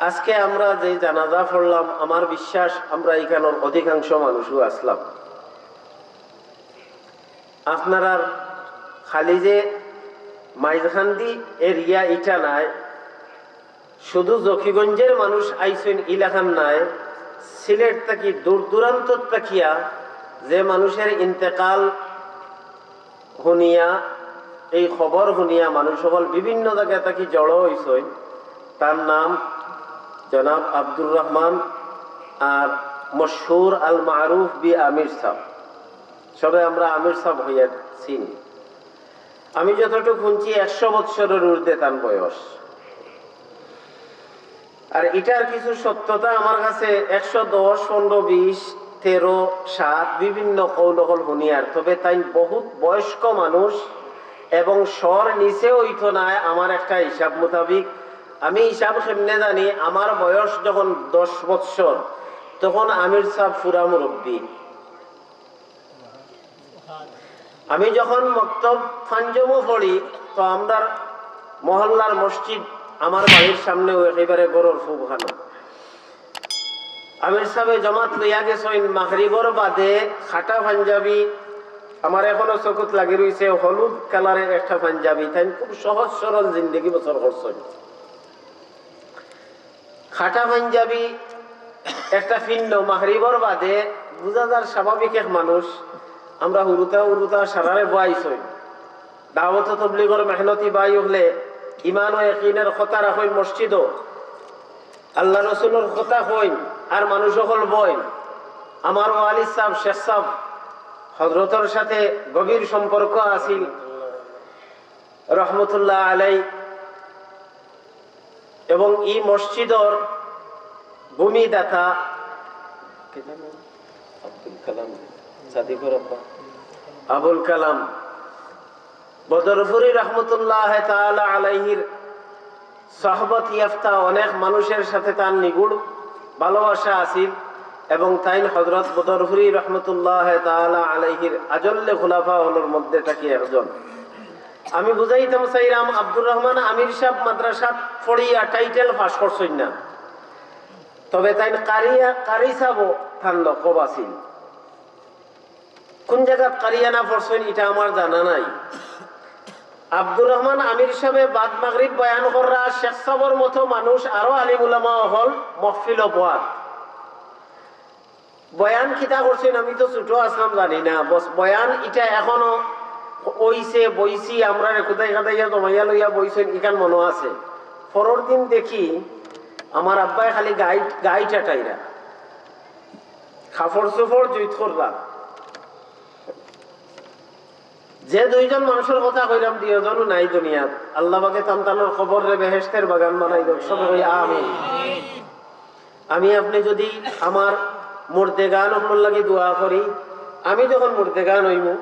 আজকে আমরা যে জানাজা পড়লাম, আমার বিশ্বাস আমরা এখানের অধিকাংশ মানুষও আসলাম। আপনারা খালি যে মাইজখান্দি এরিয়া ইটা নাই, শুধু জকিগঞ্জের মানুষ আইসেন ইলাকান নাই, সিলেট থাকি দূর দূরান্ত তাকিয়া যে মানুষের ইন্তেকাল শুনিয়া, এই খবর শুনিয়া মানুষ সকল বিভিন্ন জায়গা থাকি জড়ো হয়েছে। তার নাম জনাব আব্দুর রহমান আর মশহুর আল মারুফ বি আমির সাহ। সবে আমরা আমির সাহ হইয়া চিনি। আমি যতটুকু শুনছি 100 বৎসরের ঊর্ধ্বে তার বয়স। আর এটার কিছু সত্যতা আমার কাছে 110, 15, 20, 13, 7 বিভিন্ন কৌলকল শুনিয়ার। তবে তাই বহুত বয়স্ক মানুষ এবং স্বর নিচে হইতো না। আমার একটা হিসাব মোতাবিক, আমি হিসাব কেমনে জানি, আমার বয়স যখন 10 বৎসর তখন আমির সাহ পুরা মুরব্বী। আমি যখন মক্তব ফাঞ্জমও পড়ি তো আমরা মহল্লার মসজিদ আমার বাড়ির সামনেও একেবারে গরুর খুব ভালো। আমির সাহেব জমাত লইয়া গেছেন মাগরিবর বাদে, খাটা পাঞ্জাবি আমার এখনো চকুত লাগি রয়েছে, হলুদ কালারের একটা পাঞ্জাবি। তাই খুব সহজ সরল জিন্দগি বছর করছেন। খাটা পাঞ্জাবি একটা ভিন্ন মাগরিবর বাদে বুঝা যার স্বাভাবিক এক মানুষ। আমরা উরুতা সারারে বয়াইছই দাওয়াত তবলিগর মেহনতি বাই হলে ইমান ও ইয়াকিনের কথা রাখইন মসজিদও, আল্লাহ রসুলের কথা হইন আর মানুষ সকল বই। আমার ওয়ালি সাহেব শেখ সাহেব হযরতের সাথে গভীর সম্পর্ক আছিল রহমতুল্লাহ আলাই, এবং এই মসজিদর ভূমিদাতা আবুল কালাম বদরপুরি রহমতুল্লাহ তাআলা আলাইহির সহবত ইয়াফতা অনেক মানুষের সাথে তার নিগুড় ভালোবাসা আছিল, এবং তাই হযরত বদরপুরি রহমতুল্লাহ তাআলা আলাইহির আজল্লে খুলাফা হলোর মধ্যে থাকি একজন। আমি বুঝাইতাম চাইলাম আব্দুর রহমান আমির সাহেব মাদ্রাসাত পড়িয়া টাইটেল পাস করছেন না, তবে তাই কারি সাহেবও তার লকব আছিল। কোন জায়গা কারিয়ানা পড়ছেন এটা আমার জানা নাই। আব্দুর রহমান আমির সাহেব বাদ মাগরিব বয়ান করা শেখ সাহেবের মতো মানুষ আরো আলিম উলামা হল মহফিল বয়ান বয়ান কিতা করছেন। আমি তো ছোট আসলাম জানি না, বয়ান এটা এখনো ওইছে বইছি আমরা কোথায় কাদাইয়া জমাইয়া লইয়া বইছেন ইখান মনে আছে। পরের দিন দেখি আমার আব্বাই খালি গাই টাটাইরা খাফড় সুফড় জুইত করলা। যে দুইজন মানুষের কথা কইলাম দুইজনও নাই দুনিয়াত, আল্লাহ পাকে তান্তানোর খবর রে বেহেশতের বাগান বানাই দেব সবাই কই আমিন। আমি আপনি যদি আমার মুর্দেগান হল লাগি দোয়া করি, আমি যখন মুর্দেগান হইমু,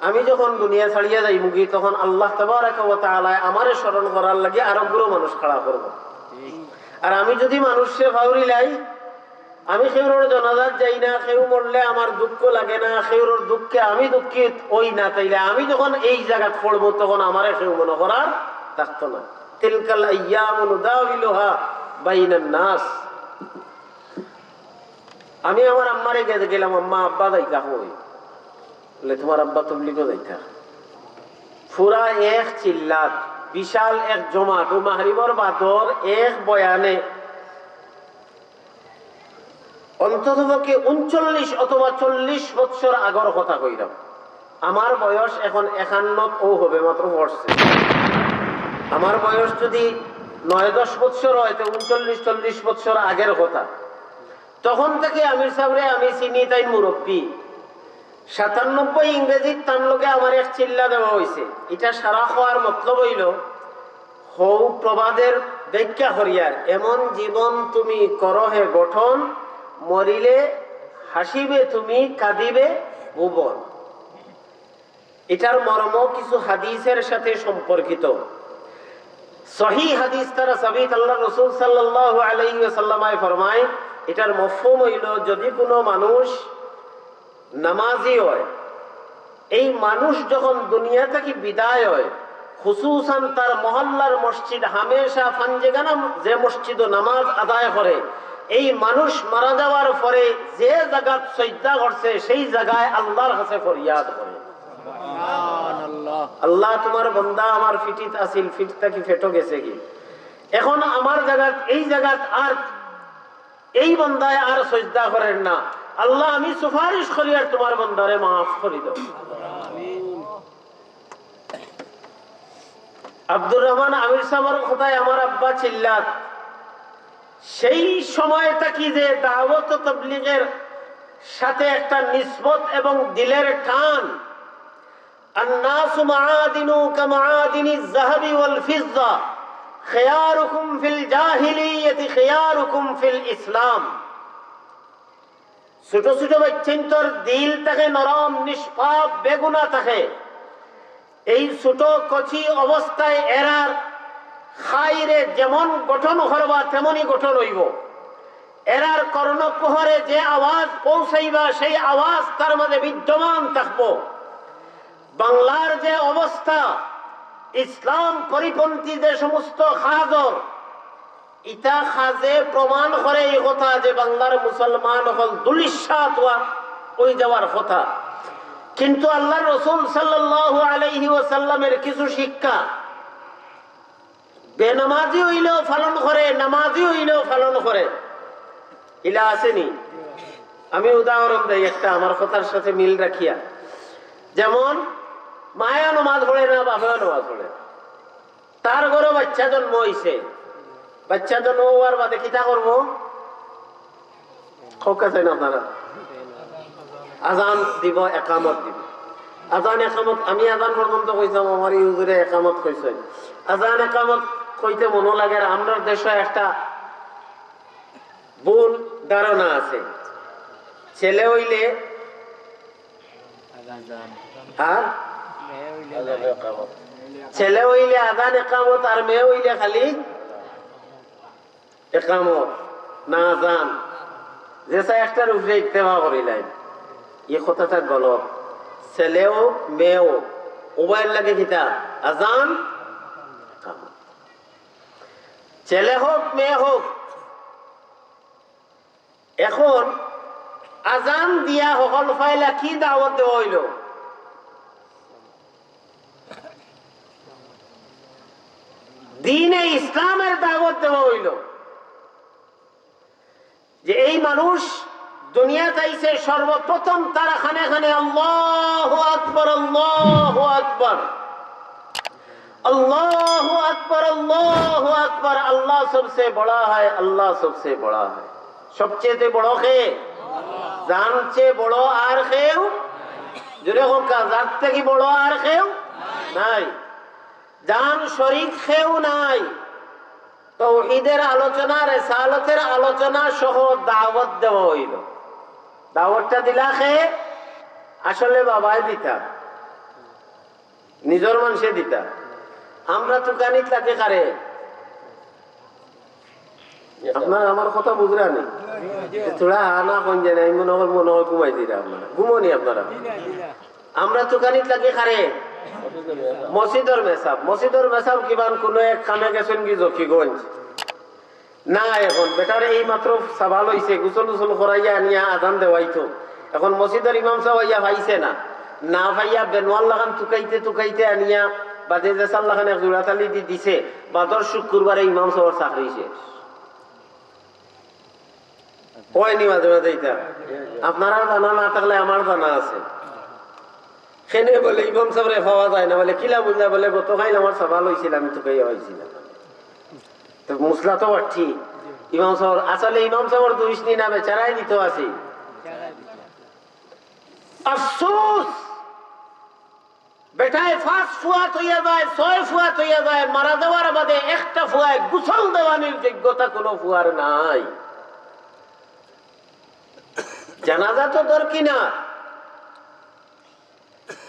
আমি যখন দুনিয়া ছাড়িয়া যাইমু কি, তখন আল্লাহ তাবারাকা ওয়া তাআলা আমারে স্মরণ করার লাগি আরবগুলো মানুষ খাড়া করব। আর আমি যদি মানুষে ভাউরি লাই, আমি সেউর জনাজাত যাই না, সেউ মরলে আমার দুঃখ লাগে না, সেউর দুঃখে আমি দুঃখিত ওই না, তাইলে আমি যখন এই জায়গা পড়বো তখন আমারে সেউ মনে করার থাকতো না। তিলকাল আইয়ামু নুদাউিলুহা বাইনান নাস। আমি আমার আম্মারে গেলাম, আম্মা আব্বা যাইতা হই বলে, তোমার আব্বা তবলিগও যাইতা। পুরা এক চিল্লাত বিশাল এক জমাত ও মাগরিবর বাদর এক বয়ানে অন্ততপক্ষে 39 অথবা 40 বৎসর আগর কথা কইলাম। আমার বয়স এখন 51 ও হবে মাত্র পড়ছে। আমার বয়স যদি 9-10 বৎসর হয় তো 39-40 বৎসর আগের কথা। তখন থেকে আমির সাহেবরে আমি চিনি, তাই মুরব্বী। 97 ইংরেজির তার লোকে আমার এক চিল্লা দেওয়া হয়েছে। এটা সারা হওয়ার মতলব হইল হৌ প্রবাদের ব্যাখ্যা হরিয়ার, এমন জীবন তুমি করহে গঠন, মরিলে হাসিবে তুমি কাঁদিবে ভুবন। এটার মর্ম কিছু হাদিসের সাথে সম্পর্কিত। সহিহ হাদিস তারা সাবিত, আল্লাহ রাসূল সাল্লাল্লাহু আলাইহি ওয়াসাল্লাম ফরমায়, এটার মফহুম হইল যদি কোনো মানুষ নামাজি হয়, এই মানুষ যখন দুনিয়া থেকে বিদায় হয় খুসুসান তার মহল্লার মসজিদ হামেশা ফানজেগানা যে মসজিদ নামাজ আদায় করে, এই মানুষ মারা যাওয়ার পরে যে জায়গাত সজদা করছে সেই জায়গায় আল্লাহর কাছে ফরিয়াদ করে, আল্লাহ তোমার বান্দা আমার ফিটিত আসিল, ফিটটা কি ফেটো গেছে কি, এখন আমার জায়গাত এই জায়গাত আর এই বান্দায় আর সজদা করেন না, আল্লাহ আমি সুপারিশ করি আর তোমার বান্দারে মাফ করে দাও। আব্দুর রহমান আমির সাহেবের কথায় আমার আব্বা চিল্লাত, সেই সময়টা কি যে দাওয়াত ও তাবলীগের সাথে একটা নিসবত এবং দিলের টান। আন-নাসু মাআদিনু কামাআদিনিজ যাহাবি ওয়াল ফিজ্জা খিয়ারুকুম ফিল জাহিলিয়্যাতি খিয়ারুকুম ফিল ইসলাম। ছোট ছোট বাচ্চান্তর দিল থাকে নরম, নিষ্পাপ, বেগুনা থাকে। এই ছোট কচি অবস্থায় এরার খাইরে যেমন গঠন করবা তেমনই গঠন হইব। এরার কর্ণকুহরে যে আওয়াজ পৌঁছাইবা সেই আওয়াজ তার মাঝে বিদ্যমান থাকবো। বাংলার যে অবস্থা, ইসলাম পরিপন্থী যে সমস্ত খাজর, ইটা খাজে প্রমাণ করে এই কথা যে বাংলার মুসলমান হল দুলিশাত ওই যাওয়ার কথা। কিন্তু আল্লাহ রসুল সাল্লাল্লাহু আলাইহি ওয়াসাল্লামের কিছু শিক্ষা বেনামাজি হইলেও পালন করে, নামাজি হইলেও পালন করে, ইলা আসেনি। আমি উদাহরণ দেই একটা আমার কথার সাথে মিল রাখিয়া। যেমন মায়া নামাজ পড়ে না, বাবা নামাজ পড়ে, তার ঘরে বাচ্চা জন্ম হইছে, বাচ্চা জন্ম হওয়ার বাদে কিতা করবো? খোকাছেন আপনারা, আজান দিব, একামত দিব। আজান একামত আমি আজান পর্যন্ত কইতাম, আমার ইউজুরে একামত কইছেন। আজান একামত কইতে মনে লাগে। আমরা দেশে একটা ভুল ধারণা আছে, ছেলে হইলে আর ছেলে হইলে আজান একামত আর মেয়ে হইলে খালি একামত না আজান, যেসা একটার উপরে ইত্তেফা করিলেন। এই কথাটা গলত। ছেলেও মেয়েও উভয়ের লাগে কিতা আজান, ছেলে হোক মেয়ে হোক। এখন আজান দিয়া সকল ফাইলা কি দাওয়াত দেওয়া হইল? দ্বীনে ইসলামের দাওয়াত দেওয়া হইল যে এই মানুষ দুনিয়াতে আইছে, সর্বপ্রথম তারা খানে খানে আল্লাহু আকবার, আল্লাহু আকবার, আল্লাহু আকবার, আল্লাহু আকবার। আল্লাহ সবসে বড়া হয়, আল্লাহ সবসে বড়া হয়। সবচেয়ে বড় কে? জান চেয়ে বড় আর কেউ জোরে হোক, যার থেকে বড় আর কেউ নাই, জান শরীক কেউ নাই। তাওহীদের আলোচনা, রিসালাতের আলোচনা সহ দাওয়াত দেওয়া হইল। দাওয়াতটা দিলা খে আসলে বাবাই দিতা, নিজের মানুষে দিতা। আমরা তুকানি তাকে কারে, আপনার আমার কথা বুঝরানি তোরা আনা কোন জানে মনে হয় ঘুমাই দিরা, আপনারা ঘুমনি আপনারা। আমরা তুকানি তাকে কারে মসজিদের মেসাব, মসজিদের মেসাব কিমান কোনো এক খানে গেছেন কি জকিগঞ্জ না। এখন বেটারে এই মাত্র সাবাল হইছে, গুসল উসল করাইয়া আনিয়া আজান দেওয়াইতো। এখন মসজিদের ইমাম সাহেব ইয়া ভাইছে না, না ভাইয়া বেনওয়াল লাগান তুকাইতে তুকাইতে আনিয়া বাদে যে সাল্লাখান এক জোড়াতালি দি দিছে। বাদর শুক্রবারে ইমাম সাহেবের চাকরি শেষ হয়নি। মাঝে মাঝে এটা আপনার জানা না থাকলে আমার জানা আছে। সেনে বলে ইমাম সাহেব পাওয়া যায় না, বলে কিলা বুঝলা, বলে গত খাইল আমার সবাল হয়েছিল, আমি তো কাইয়া হয়েছিলাম। তো মুসলা তো পাঠি ইমাম সাহেব, আসলে ইমাম সাহেবের দুইশ নি না, বেচারাই দিত আছে। আফসোস বেটায় 5 ফুয়াত হইয়া যায়, 6 ফুয়াত হইয়া যায়, মারা যাওয়ার বাদে একটা ফুয়ায় গোসল দেওয়ানির যোগ্যতা কোনো ফুয়ার নাই। জানাজা তো দরকার না।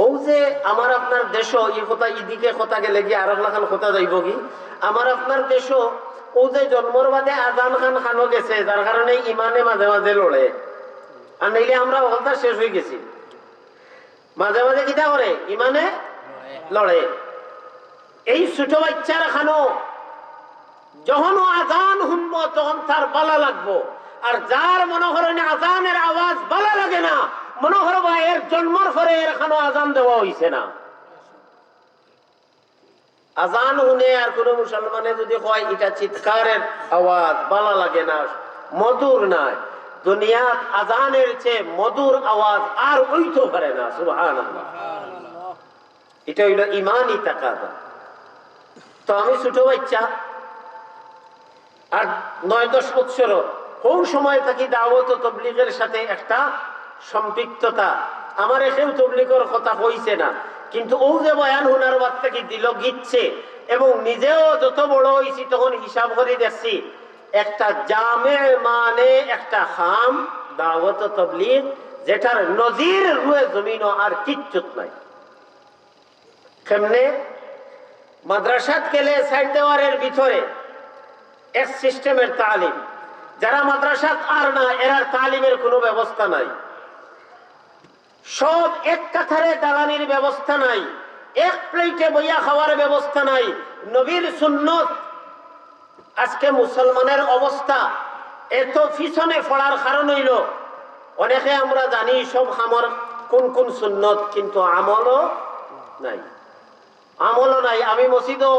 ও যে আমার আপনার দেশ এই কথা ইদিকে কথা গেলে কি আর লাখান কথা যাইব কি? আমার আপনার দেশ ও যে জন্মর বাদে আজান খান খানো গেছে, যার কারণে ইমানে মাঝে মাঝে লড়ে। আর নাইলে আমরা কথা শেষ হয়ে গেছি। মাঝে মাঝে কিটা করে? ইমানে লড়ে। এই ছোট বাচ্চার খানো যখন আজান শুনবো তখন তার বালা লাগবো, আর যার মনে করেন আজানের আওয়াজ বালা লাগে না, মনে করবো এর জন্মর পরে এর খানো আজান দেওয়া হইছে না। আজান শুনে আর কোন মুসলমানে যদি কয় এটা চিৎকারের আওয়াজ বালা লাগে না, মধুর নাই, দুনিয়াত আজানের চেয়ে মধুর আওয়াজ আর হইতে পারে না। সুবহানাল্লাহ। এটা হইল ইমানই তাকাদা। তো আমি ছোট বাচ্চা আর 9-10 বছর কোন সময় থাকি দাওয়াত ও তাবলীগের সাথে একটা সম্পৃক্ততা। আমার কেউ তাবলীগের কথা কইছে না, কিন্তু ও যে বয়ান হুনার বাদ থেকে দিল গিচ্ছে, এবং নিজেও যত বড় হয়েছি তখন হিসাব করে দেখছি একটা জামে মানে একটা খাম দাওয়াত ও তাবলীগ যেটার নজির রুয়ে জমিনও আর কিচ্ছুত নাই। কেমনে? মাদ্রাসাত গেলে সাইড দেওয়ারের ভিতরে এক সিস্টেমের তালিম, যারা মাদ্রাসাত আর না এরার তালিমের কোনো ব্যবস্থা নাই, সব এক কাতারে দালানির ব্যবস্থা নাই, এক প্লেটে বইয়া খাওয়ার ব্যবস্থা নাই, নবীর সুন্নত। আজকে মুসলমানের অবস্থা এত পিছনে পড়ার কারণ হইল অনেকে আমরা জানি সব আমার কোন কোন সুন্নত, কিন্তু আমলও নাই, আমলও নাই। আমি মসজিদও